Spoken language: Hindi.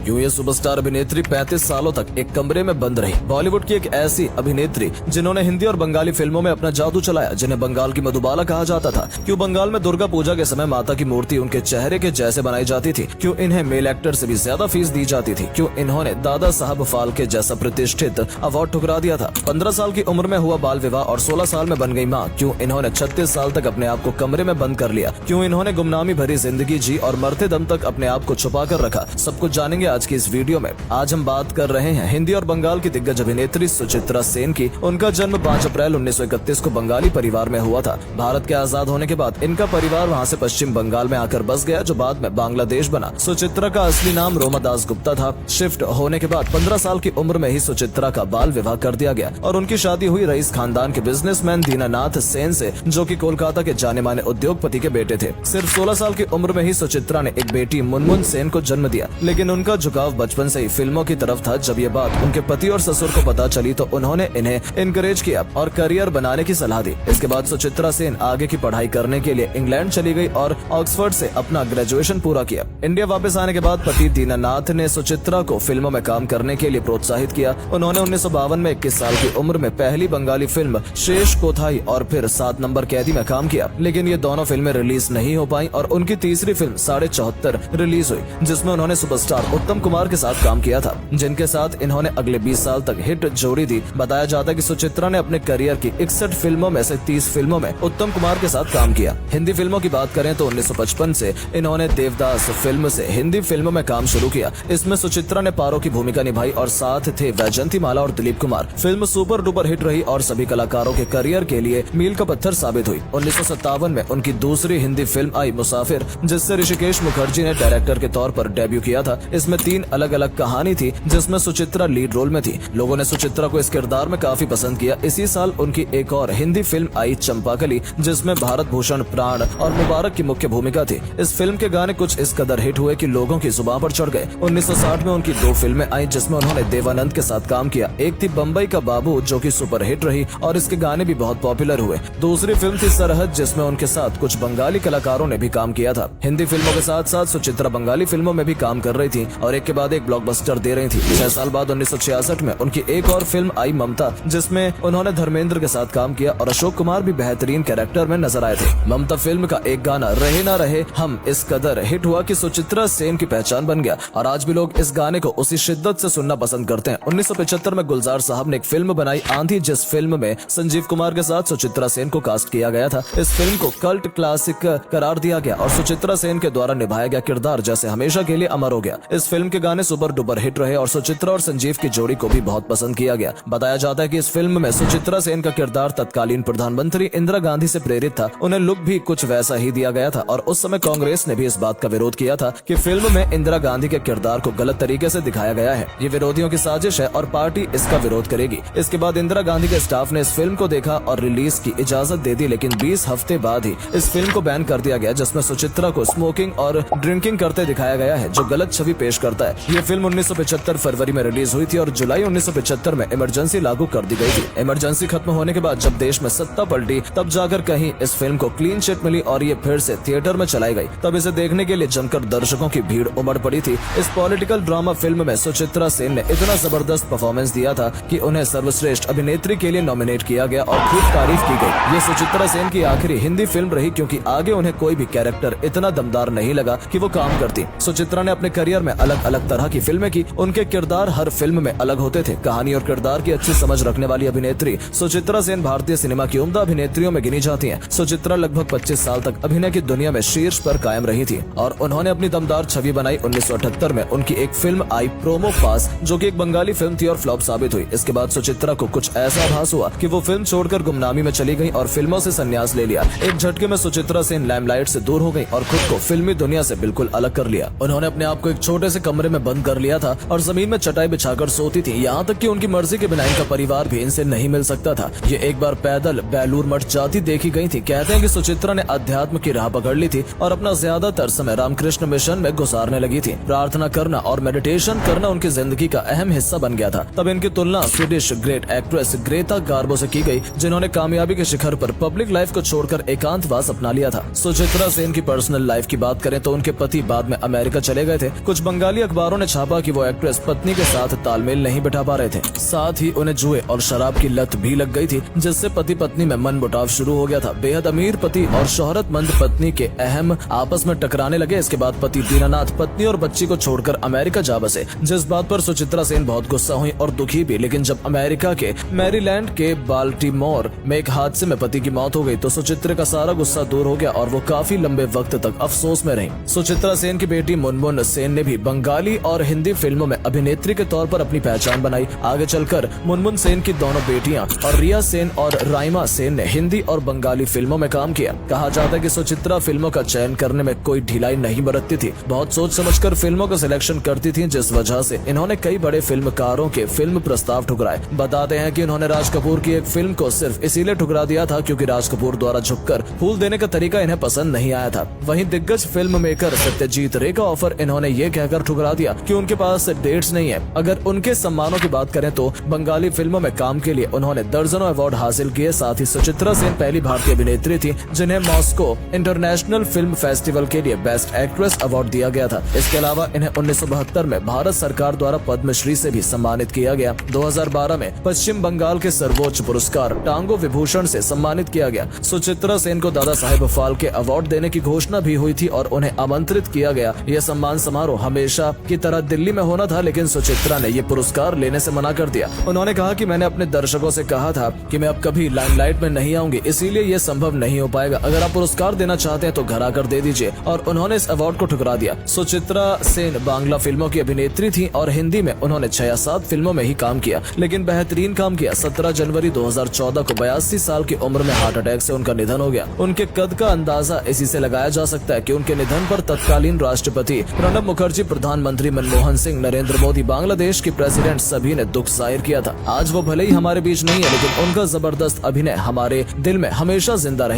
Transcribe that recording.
यूएस सुपरस्टार अभिनेत्री 35 सालों तक एक कमरे में बंद रही। बॉलीवुड की एक ऐसी अभिनेत्री जिन्होंने हिंदी और बंगाली फिल्मों में अपना जादू चलाया, जिन्हें बंगाल की मधुबाला कहा जाता था। क्यों बंगाल में दुर्गा पूजा के समय माता की मूर्ति उनके चेहरे के जैसे बनाई जाती थी? क्यों इन्हें मेल एक्टर से भी ज्यादा फीस दी जाती थी? क्यों इन्होंने दादा साहब फाल्के जैसा प्रतिष्ठित अवार्ड ठुकरा दिया था? 15 साल की उम्र में हुआ बाल विवाह और 16 साल में बन गई माँ। क्यों इन्होंने 36 साल तक अपने आप को कमरे में बंद कर लिया? क्यों इन्होंने गुमनामी भरी जिंदगी जी और मरते दम तक अपने आप को छुपा कर रखा? सब कुछ जानेंगे आज की इस वीडियो में। आज हम बात कर रहे हैं हिंदी और बंगाल की दिग्गज अभिनेत्री सुचित्रा सेन की। उनका जन्म 5 अप्रैल 1931 को बंगाली परिवार में हुआ था। भारत के आजाद होने के बाद इनका परिवार वहां से पश्चिम बंगाल में आकर बस गया, जो बाद में बांग्लादेश बना। सुचित्रा का असली नाम रोमा दास गुप्ता था। शिफ्ट होने के बाद 15 साल की उम्र में ही सुचित्रा का बाल विवाह कर दिया गया और उनकी शादी हुई रईस खानदान के बिजनेसमैन दीनानाथ सेन से, जो कि कोलकाता के जाने माने उद्योगपति के बेटे थे। सिर्फ 16 साल की उम्र में ही सुचित्रा ने एक बेटी मुनमुन सेन को जन्म दिया, लेकिन उनका झुकाव बचपन से ही फिल्मों की तरफ था। जब ये बात उनके पति और ससुर को पता चली तो उन्होंने इन्हें इनकरेज किया और करियर बनाने की सलाह दी। इसके बाद सुचित्रा सेन आगे की पढ़ाई करने के लिए इंग्लैंड चली गई और ऑक्सफोर्ड से अपना ग्रेजुएशन पूरा किया। इंडिया वापस आने के बाद पति दीनानाथ ने सुचित्रा को फिल्मों में काम करने के लिए प्रोत्साहित किया। उन्होंने 1952 में 21 साल की उम्र में पहली बंगाली फिल्म शेष कोथाई और फिर 7 नंबर कैदी में काम किया, लेकिन ये दोनों फिल्में रिलीज नहीं हो पाई और उनकी तीसरी फिल्म 74.5 रिलीज हुई, जिसमें उन्होंने सुपरस्टार उत्तम कुमार के साथ काम किया था, जिनके साथ इन्होंने अगले 20 साल तक हिट जोड़ी दी। बताया जाता है कि सुचित्रा ने अपने करियर की 61 फिल्मों में से 30 फिल्मों में उत्तम कुमार के साथ काम किया। हिंदी फिल्मों की बात करें तो 1955 से इन्होंने देवदास फिल्म से हिंदी फिल्मों में काम शुरू किया। इसमें सुचित्रा ने पारो की भूमिका निभाई और साथ थे वैजंती माला और Dilip Kumar. Film super duper hit रही और सभी कलाकारों के करियर के लिए मील का पत्थर साबित हुई। 1957 में उनकी दूसरी हिंदी फिल्म आई मुसाफिर, जिससे ऋषिकेश मुखर्जी ने डायरेक्टर के तौर पर डेब्यू किया था। इसमें 3 अलग अलग कहानी थी, जिसमें सुचित्रा लीड रोल में थी। लोगों ने सुचित्रा को इस किरदार में काफी पसंद किया। इसी साल उनकी एक और हिंदी फिल्म आई चंपाकली, जिसमें भारत भूषण, प्राण और मुबारक की मुख्य भूमिका थी। इस फिल्म के गाने कुछ इस कदर हिट हुए कि लोगों की जुबान पर चढ़ गए। 1960 में उनकी 2 फिल्में आई, जिसमें उन्होंने देवानंद के साथ काम किया। एक थी बम्बई का बाबू, जो कि सुपर हिट रही और इसके गाने भी बहुत पॉपुलर हुए। दूसरी फिल्म थी सरहद, जिसमें उनके साथ कुछ बंगाली कलाकारों ने भी काम किया था। हिंदी फिल्मों के साथ साथ सुचित्रा बंगाली फिल्मों में भी काम कर रही थी और एक के बाद एक ब्लॉकबस्टर दे रही थी। 6 साल बाद 1966 में उनकी एक और फिल्म आई ममता, जिसमें उन्होंने धर्मेंद्र के साथ काम किया और अशोक कुमार भी बेहतरीन कैरेक्टर में नजर आए थे। ममता फिल्म का एक गाना रहे ना रहे हम इस कदर हिट हुआ कि सुचित्रा सेन की पहचान बन गया और आज भी लोग इस गाने को उसी शिद्दत से सुनना पसंद करते हैं। 1975 में गुलजार साहब ने एक फिल्म बनाई आंधी, जिस फिल्म में संजीव कुमार के साथ सुचित्रा सेन को कास्ट किया गया था। इस फिल्म को कल्ट क्लासिक करार दिया गया और सुचित्रा सेन के द्वारा निभाया गया किरदार जैसे हमेशा के लिए अमर हो गया। इस फिल्म के गाने सुपर डुपर हिट रहे और सुचित्रा और संजीव की जोड़ी को भी बहुत पसंद किया गया। बताया जाता है कि इस फिल्म में सुचित्रा सेन का किरदार तत्कालीन प्रधानमंत्री इंदिरा गांधी से प्रेरित था। उन्हें लुक भी कुछ वैसा ही दिया गया था और उस समय कांग्रेस ने भी इस बात का विरोध किया था कि फिल्म में इंदिरा गांधी के किरदार को गलत तरीके से दिखाया गया है। ये विरोधियों की साजिश है और पार्टी इसका विरोध करेगी। इसके बाद इंदिरा गांधी के स्टाफ ने इस फिल्म को देखा और रिलीज की इजाजत दे दी, लेकिन 20 हफ्ते बाद ही इस फिल्म को बैन कर दिया गया, जिसमें सुचित्रा को स्मोकिंग और ड्रिंकिंग करते दिखाया गया है, जो गलत छवि पेश करता है। ये फिल्म 1975 फरवरी में रिलीज हुई थी और जुलाई 1975 में इमरजेंसी लागू कर दी गई थी। इमरजेंसी खत्म होने के बाद जब देश में सत्ता पलटी, तब जाकर कहीं इस फिल्म को क्लीन चिट मिली और ये फिर से थिएटर में चलाई गई। तब इसे देखने के लिए जमकर दर्शकों की भीड़ उमड़ पड़ी थी। इस पॉलिटिकल ड्रामा फिल्म में सुचित्रा सेन ने इतना जबरदस्त परफॉर्मेंस दिया था कि उन्हें सर्वश्रेष्ठ अभिनेत्री के लिए नॉमिनेट किया गया और खूब तारीफ की गई। ये सुचित्रा सेन की आखिरी हिंदी फिल्म रही, क्योंकि आगे उन्हें कोई भी कैरेक्टर इतना दमदार नहीं लगा कि वो काम करती। सुचित्रा ने अपने करियर में अलग अलग तरह की फिल्में की। उनके किरदार हर फिल्म में अलग होते थे। कहानी और किरदार की अच्छी समझ रखने वाली अभिनेत्री सुचित्रा सेन भारतीय सिनेमा की उम्दा अभिनेत्रियों में गिनी जाती हैं। सुचित्रा लगभग 25 साल तक अभिनय की दुनिया में शीर्ष पर कायम रही थी और उन्होंने अपनी दमदार छवि बनाई। 1978 में उनकी एक फिल्म आई प्रोमो पास, जो कि एक बंगाली फिल्म थी और फ्लॉप साबित हुई। इसके बाद सुचित्रा को कुछ ऐसा आभास हुआ कि वो फिल्म छोड़कर गुमनामी में चली गई और फिल्मों से संन्यास ले लिया। एक झटके में सुचित्रा सेन लाइमलाइट से दूर हो गई और खुद को फिल्मी दुनिया से बिल्कुल अलग कर लिया। उन्होंने अपने आप को एक छोटे से कमरे में बंद कर लिया था और जमीन में चटाई बिछाकर सोती थी। यहाँ तक कि उनकी मर्जी के बिना इनका परिवार भी इनसे नहीं मिल सकता था। ये एक बार पैदल बेलूर मठ जाती देखी गई थी। कहते हैं कि सुचित्रा ने अध्यात्म की राह पकड़ ली थी और अपना ज्यादातर समय रामकृष्ण मिशन में गुजारने लगी थी। प्रार्थना करना और मेडिटेशन करना उनकी जिंदगी का अहम हिस्सा बन गया था। तब इनकी तुलना Swedish great actress Greta Garbo से की गई, जिन्होंने कामयाबी के शिखर पर पब्लिक लाइफ को छोड़कर एकांतवास अपना लिया था। सुचित्रा सेन की पर्सनल लाइफ की बात करें तो उनके पति बाद में अमेरिका चले गए थे। कुछ बंगाली बंगाली अखबारों ने छापा कि वो एक्ट्रेस पत्नी के साथ तालमेल नहीं बिठा पा रहे थे। साथ ही उन्हें जुए और शराब की लत भी लग गई थी, जिससे पति पत्नी में मनमुटाव शुरू हो गया था। बेहद अमीर पति और शोहरतमंद पत्नी के अहम आपस में टकराने लगे। इसके बाद पति दीनानाथ पत्नी और बच्ची को छोड़कर अमेरिका जा बसे, जिस बात पर सुचित्रा सेन बहुत गुस्सा हुई और दुखी भी। लेकिन जब अमेरिका के मैरीलैंड के बाल्टीमोर में एक हादसे में पति की मौत हो गई तो सुचित्रा का सारा गुस्सा दूर हो गया और वो काफी लंबे वक्त तक अफसोस में रही। सुचित्रा सेन की बेटी मुनमुन सेन ने भी बंगाली और हिंदी फिल्मों में अभिनेत्री के तौर पर अपनी पहचान बनाई। आगे चलकर मुनमुन सेन की दोनों बेटियां और रिया सेन और राइमा सेन ने हिंदी और बंगाली फिल्मों में काम किया। कहा जाता है कि सुचित्रा फिल्मों का चयन करने में कोई ढिलाई नहीं बरतती थी, बहुत सोच समझकर फिल्मों का सिलेक्शन करती थी, जिस वजह से इन्होंने कई बड़े फिल्मकारों के फिल्म प्रस्ताव ठुकराए। बताते हैं कि उन्होंने राज कपूर की एक फिल्म को सिर्फ इसीलिए ठुकरा दिया था क्योंकि राज कपूर द्वारा झुककर फूल देने का तरीका इन्हें पसंद नहीं आया था। वहीं दिग्गज फिल्म मेकर सत्यजीत रे का ऑफर इन्होंने ये कहकर ठुकरा दिया कि उनके पास डेट्स नहीं है। अगर उनके सम्मानों की बात करें तो बंगाली फिल्मों में काम के लिए उन्होंने दर्जनों अवार्ड हासिल किए। साथ ही सुचित्रा सेन पहली भारतीय अभिनेत्री थी जिन्हें मॉस्को इंटरनेशनल फिल्म फेस्टिवल के लिए बेस्ट एक्ट्रेस अवार्ड दिया गया था। इसके अलावा इन्हें 1972 में भारत सरकार द्वारा पद्मश्री से भी सम्मानित किया गया। 2012 में पश्चिम बंगाल के सर्वोच्च पुरस्कार टांगो विभूषण से सम्मानित किया गया। सुचित्रा सेन को दादा साहेब फाल्के अवार्ड देने की घोषणा भी हुई थी और उन्हें आमंत्रित किया गया। यह सम्मान समारोह हमेशा की तरह दिल्ली में होना था, लेकिन सुचित्रा ने ये पुरस्कार लेने से मना कर दिया। उन्होंने कहा कि मैंने अपने दर्शकों से कहा था कि मैं अब कभी लाइमलाइट में नहीं आऊंगी, इसीलिए ये संभव नहीं हो पाएगा। अगर आप पुरस्कार देना चाहते हैं तो घर आकर दे दीजिए, और उन्होंने इस अवार्ड को ठुकरा दिया। सुचित्रा सेन बांग्ला फिल्मों की अभिनेत्री थी और हिंदी में उन्होंने 6 या 7 फिल्मों में ही काम किया, लेकिन बेहतरीन काम किया। 17 जनवरी 2014 को 82 साल की उम्र में हार्ट अटैक से उनका निधन हो गया। उनके कद का अंदाजा इसी से लगाया जा सकता है कि उनके निधन पर तत्कालीन राष्ट्रपति प्रणब मुखर्जी, प्रधानमंत्री मनमोहन सिंह, नरेंद्र मोदी, बांग्लादेश के प्रेसिडेंट सभी ने दुख जाहिर किया था। आज वो भले ही हमारे बीच नहीं है, लेकिन उनका जबरदस्त अभिनय हमारे दिल में हमेशा जिंदा रहे।